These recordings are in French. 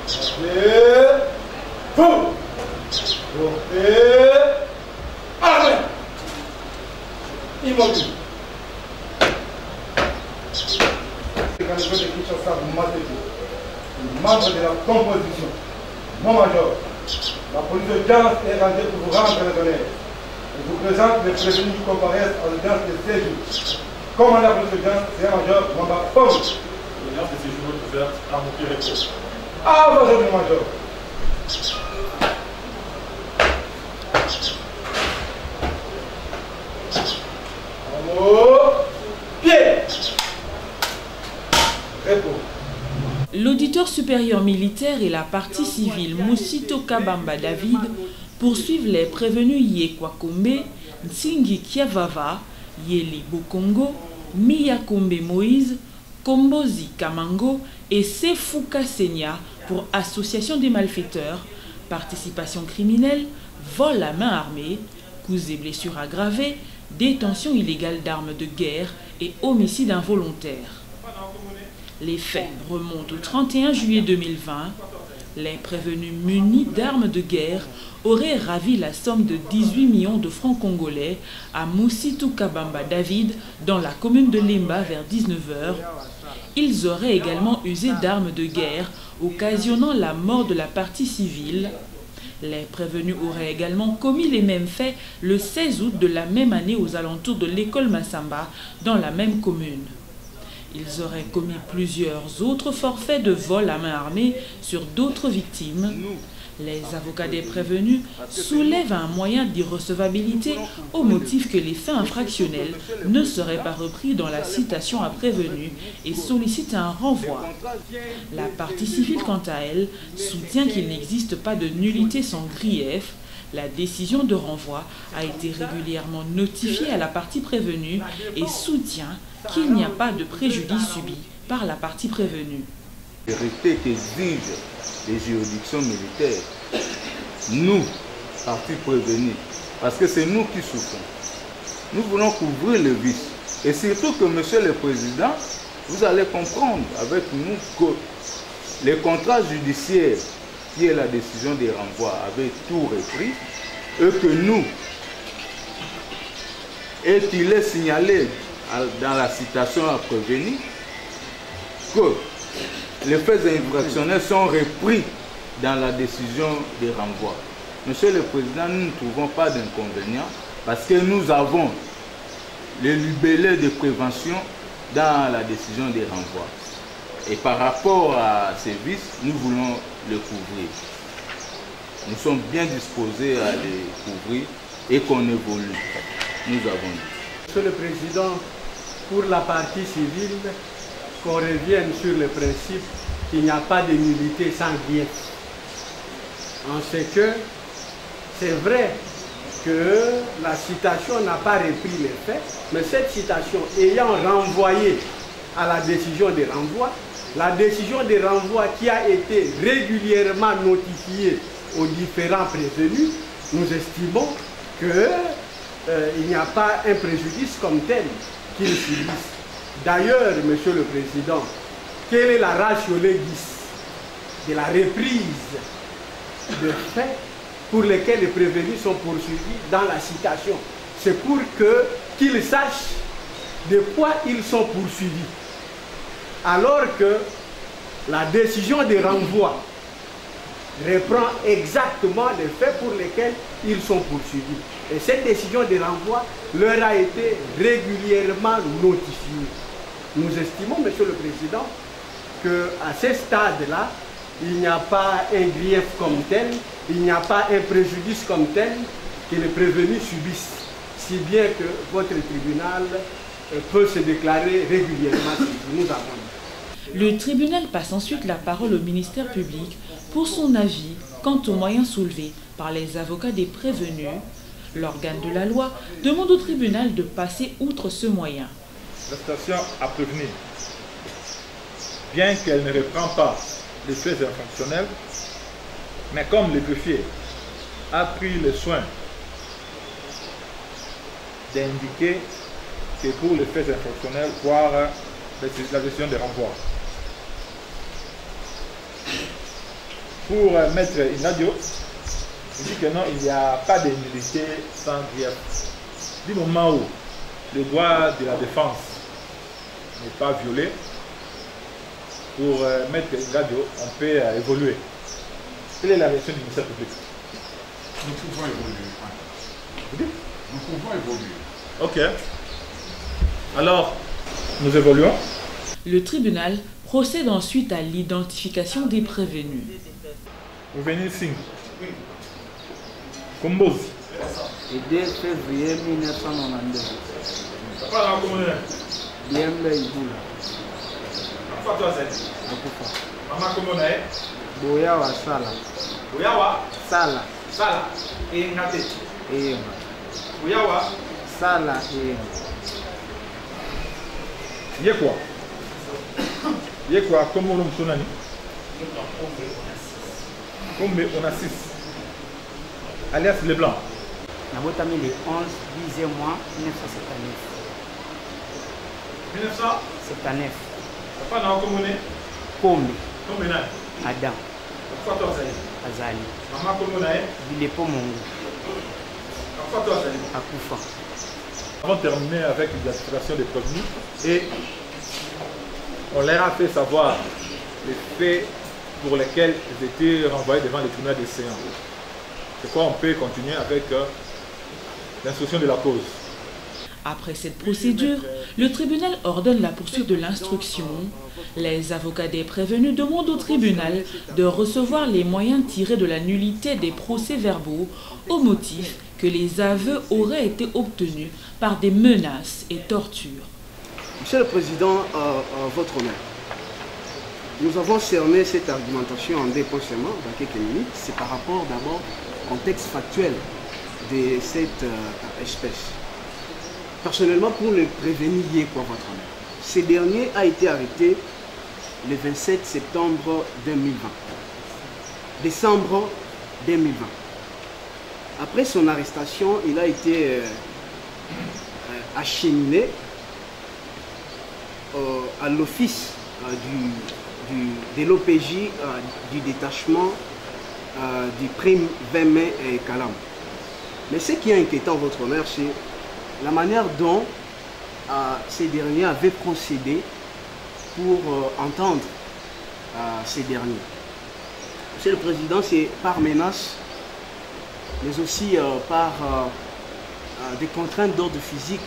Et fou. Et armé. Immobile. Membre de la composition, mon major, la police d'audience est rendue pour vous rendre les honneurs. Je vous présente les prévenus qui comparaissent à l'audience de séjour. Commandant la police d'audience, c'est un major Mwamba Pong. L'audience de séjour est ouverte à mon pied repos. Ah, bonjour, mon major. Au pied. Repos. L'auditeur supérieur militaire et la partie civile Musito Kabamba David poursuivent les prévenus Yekwakombe, Nsingi Kiavava, Yeli Bokongo, Miyakombe Moïse, Kombozi Kamango et Sefuka Senya pour association des malfaiteurs, participation criminelle, vol à main armée, coups et blessures aggravées, détention illégale d'armes de guerre et homicide involontaire. Les faits remontent au 31 juillet 2020. Les prévenus munis d'armes de guerre auraient ravi la somme de 18 millions de francs congolais à Musito Kabamba David dans la commune de Lemba vers 19h. Ils auraient également usé d'armes de guerre, occasionnant la mort de la partie civile. Les prévenus auraient également commis les mêmes faits le 16 août de la même année aux alentours de l'école Massamba dans la même commune. Ils auraient commis plusieurs autres forfaits de vol à main armée sur d'autres victimes. Les avocats des prévenus soulèvent un moyen d'irrecevabilité au motif que les faits infractionnels ne seraient pas repris dans la citation à prévenu et sollicitent un renvoi. La partie civile, quant à elle, soutient qu'il n'existe pas de nullité sans grief. La décision de renvoi a été régulièrement notifiée à la partie prévenue et soutient qu'il n'y a pas de préjudice subi par la partie prévenue. La vérité qu'exigent les juridictions militaires, nous, partie prévenue, parce que c'est nous qui souffrons. Nous voulons couvrir le vice. Et surtout que, Monsieur le Président, vous allez comprendre avec nous que les contrats judiciaires qui est la décision des renvois avait tout repris et que nous, et qu'il est signalé dans la citation à prévenir que les faits infractionnels sont repris dans la décision des renvois. Monsieur le Président, nous ne trouvons pas d'inconvénient parce que nous avons le libellé de prévention dans la décision des renvois. Et par rapport à ces vices, nous voulons le couvrir. Nous sommes bien disposés à les couvrir et qu'on évolue. Nous avons dit. Monsieur le Président, pour la partie civile, qu'on revienne sur le principe qu'il n'y a pas de nullité sans grief. En ce que c'est vrai que la citation n'a pas repris les faits, mais cette citation ayant renvoyé à la décision de renvoi, la décision de renvoi qui a été régulièrement notifiée aux différents prévenus, nous estimons qu'il n'y a pas un préjudice comme tel qu'ils subissent. D'ailleurs, Monsieur le Président, quelle est la ratio legis de la reprise de faits pour lesquels les prévenus sont poursuivis dans la citation? C'est pour qu'ils sachent de quoi ils sont poursuivis. Alors que la décision de renvoi reprend exactement les faits pour lesquels ils sont poursuivis. Et cette décision de renvoi leur a été régulièrement notifiée. Nous estimons, Monsieur le Président, qu'à ce stade-là, il n'y a pas un grief comme tel, il n'y a pas un préjudice comme tel que les prévenus subissent, si bien que votre tribunal peut se déclarer régulièrement. Nous avons dit. Le tribunal passe ensuite la parole au ministère public pour son avis quant aux moyens soulevés par les avocats des prévenus. L'organe de la loi demande au tribunal de passer outre ce moyen. La station à prévenir, bien qu'elle ne reprend pas les faits infractionnels, mais comme le greffier a pris le soin d'indiquer que pour les faits infractionnels, voire la décision de renvoi, pour Maître Ngadio, il dit que non, il n'y a pas de nullité sans grief. Du moment où le droit de la défense n'est pas violé, pour Maître Ngadio, on peut évoluer. Quelle est la version du ministère public? Nous pouvons évoluer. Nous pouvons évoluer. Ok. Alors, nous évoluons. Le tribunal procède ensuite à l'identification des prévenus. Vous venez ici. Kombozi. Le 2 février 1992. Pas comment Biembe Ibula. Akufa. Maman comment est? Boyawa Sala. Boyawa Sala. Sala. Et Ngate. Eyema. Boyawa Sala Eyema. Yekwa. Yekwa comment on sonani? Kombe on a 6. Alias les blancs. Nabotami le 11 10e mois 1979. 1979. 79. Papa na komone? Kombe. Kombe na? Adam. Papa to azali. Azali. Maman komona e? Bilepo Mongo. Papa to azali. Akufa. Avant de terminer avec l'identification des prévenus et on leur a fait savoir les faits pour lesquels ils étaient renvoyés devant les tribunaux des séances. C'est quoi, on peut continuer avec l'instruction de la cause. Après cette procédure, le tribunal ordonne la poursuite de l'instruction. Les avocats des prévenus demandent au tribunal de recevoir les moyens tirés de la nullité des procès-verbaux au motif que les aveux auraient été obtenus par des menaces et tortures. Monsieur le Président, votre honneur, nous avons cerné cette argumentation en deux points seulement, dans quelques minutes. C'est par rapport d'abord au contexte factuel de cette espèce. Personnellement, pour le prévenu Yekwa, votre honneur, ce dernier a été arrêté le 27 septembre 2020. Décembre 2020. Après son arrestation, il a été acheminé à l'office de l'OPJ du détachement du prime 20 mai et Calam. Mais ce qui est inquiétant, votre honneur, c'est la manière dont ces derniers avaient procédé pour entendre ces derniers. Monsieur le Président, c'est par menace, mais aussi par des contraintes d'ordre physique,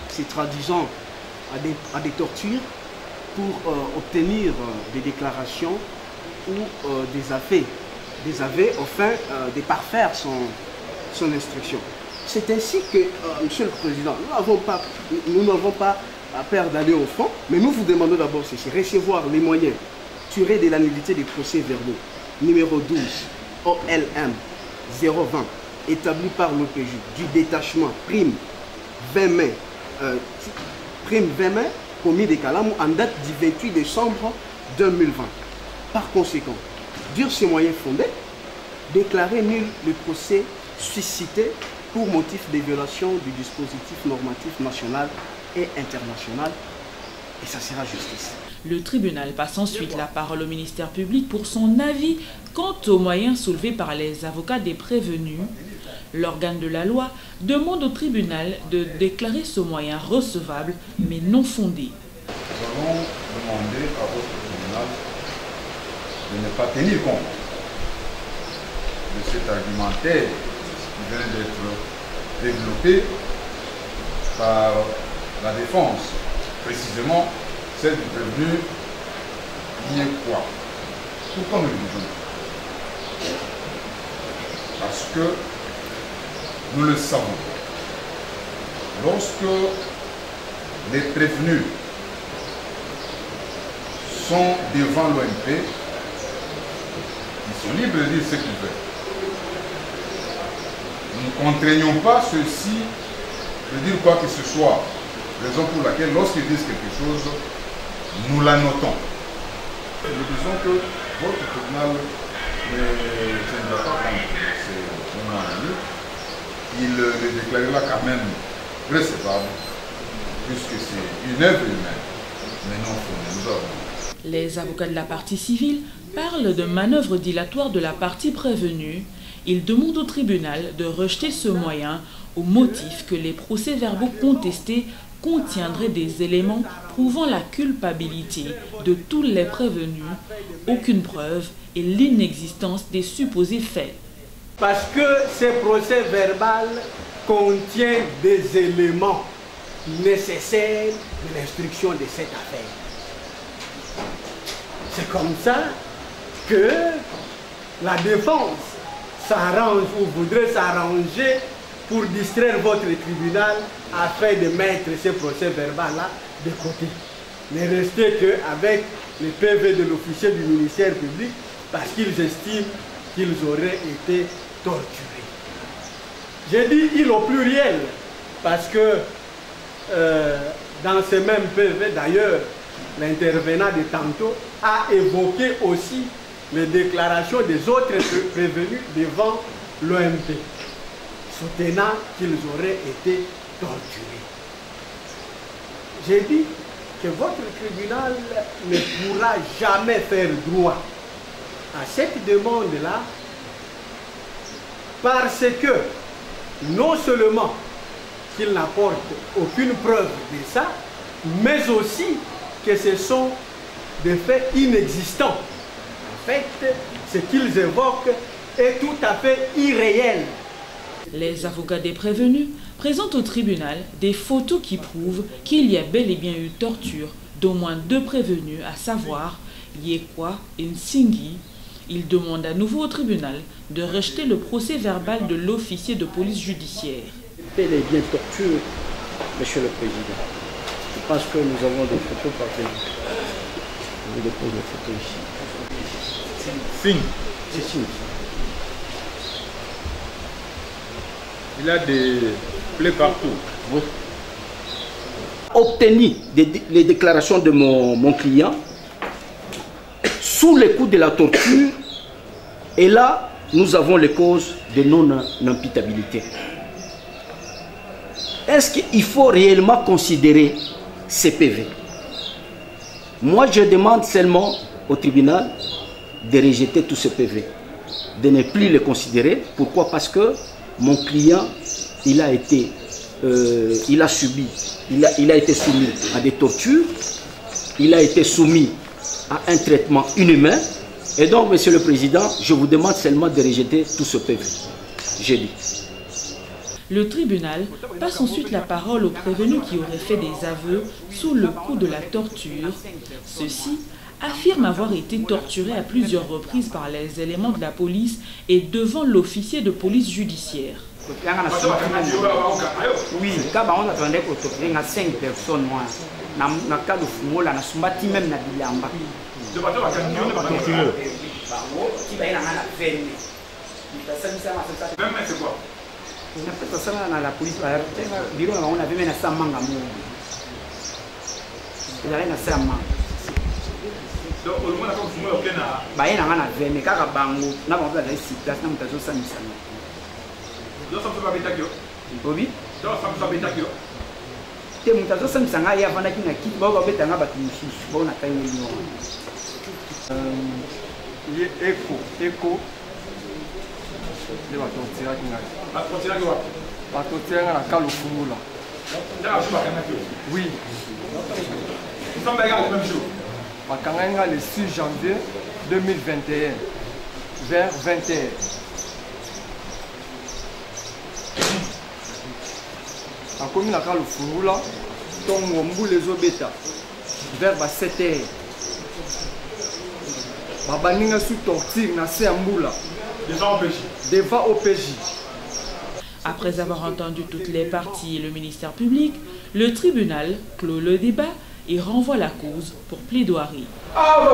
se traduisant à des tortures pour obtenir des déclarations ou des aveux afin de parfaire son instruction. C'est ainsi que, Monsieur le Président, nous n'avons pas peur d'aller au fond, mais nous vous demandons d'abord ceci, recevoir les moyens tirés de la nullité des procès-verbaux, numéro 12, OLM 020, établi par l'OPJ, du détachement prime 20 mai, commis de Calam en date du 28 décembre 2020. Par conséquent, sur ces moyens fondés, déclarer nul le procès suscité pour motif de violation du dispositif normatif national et international, et ça sera justice. Le tribunal passe ensuite la parole au ministère public pour son avis quant aux moyens soulevés par les avocats des prévenus. L'organe de la loi demande au tribunal de déclarer ce moyen recevable mais non fondé. Nous allons demander à votre tribunal de ne pas tenir compte de cet argumentaire qui vient d'être développé par la défense, précisément celle du prévenu Yekwa. Pourquoi nous le disons? Parce que nous le savons. Lorsque les prévenus sont devant l'OMP, ils sont libres de dire ce qu'ils veulent. Nous ne contraignons pas ceux-ci de dire quoi que ce soit. Raison pour laquelle, lorsqu'ils disent quelque chose, nous la notons. Nous disons que votre tribunal ne tiendra pas compte de ces moments. Il le déclarera quand même recevable, puisque c'est une œuvre humaine, mais non fondée. Les avocats de la partie civile parle de manœuvre dilatoire de la partie prévenue. Il demande au tribunal de rejeter ce moyen au motif que les procès-verbaux contestés contiendraient des éléments prouvant la culpabilité de tous les prévenus, aucune preuve et l'inexistence des supposés faits. Parce que ces procès-verbal contient des éléments nécessaires de l'instruction de cette affaire. C'est comme ça que la défense s'arrange ou voudrait s'arranger pour distraire votre tribunal afin de mettre ces procès-verbal-là de côté. Ne restez qu'avec le PV de l'officier du ministère public parce qu'ils estiment qu'ils auraient été torturés. J'ai dit il au pluriel parce que dans ce même PV, d'ailleurs, l'intervenant de tantôt a évoqué aussi les déclarations des autres prévenus devant l'OMP, soutenant qu'ils auraient été torturés. J'ai dit que votre tribunal ne pourra jamais faire droit à cette demande-là parce que non seulement qu'il n'apporte aucune preuve de ça, mais aussi que ce sont des faits inexistants. En fait, ce qu'ils évoquent est tout à fait irréel. Les avocats des prévenus présentent au tribunal des photos qui prouvent qu'il y a bel et bien eu torture d'au moins 2 prévenus, à savoir Yekwa et Nsingi. Ils demandent à nouveau au tribunal de rejeter le procès-verbal de l'officier de police judiciaire. Bel et bien torture, Monsieur le Président. Je pense que nous avons des photos parvenus. Je vous dépose les photos ici. Signe. C'est signe. Il a des plaies partout. Oui. Obtenu les déclarations de mon client sous les coups de la torture, et là, nous avons les causes de non-imputabilité. Est-ce qu'il faut réellement considérer ces PV? Moi, je demande seulement au tribunal de rejeter tous ces PV, de ne plus les considérer. Pourquoi? Parce que mon client, il a été soumis à des tortures, il a été soumis à un traitement inhumain. Et donc, Monsieur le Président, je vous demande seulement de rejeter tout ce PV. J'ai dit. Le tribunal passe ensuite la parole aux prévenus qui auraient fait des aveux sous le coup de la torture. Ceux-ci affirment avoir été torturés à plusieurs reprises par les éléments de la police et devant l'officier de police judiciaire. Oui, quand on attendait pour torturer 5 personnes, moi, dans le cas de Fumola, on a soumbati même na bilamba. La police, on avait même un samanga. Il y avait un samanga. Donc, au moins, on a fait un mais car bango, n'a pas de place, n'a pas de place. Donc, ça peut pas être oui. Donc, ça peut pas être te mutazo samsanga ya vana kina kit ba ba betanga ba tumushu ba na kai ni ye eco le ba totira kinga ba totira kwa ba totira na kalo fumula nda ba kana kio oui nous sommes également le même jour ba kanga le 6 janvier 2021 vers 20h. Akomi na kalo fungula tongo mbule zobeta vers 7h. Babaninga sous torture na se mbula devant OPJ. Après avoir entendu toutes les parties et le ministère public, le tribunal clôt le débat et renvoie la cause pour plaidoirie. Ah,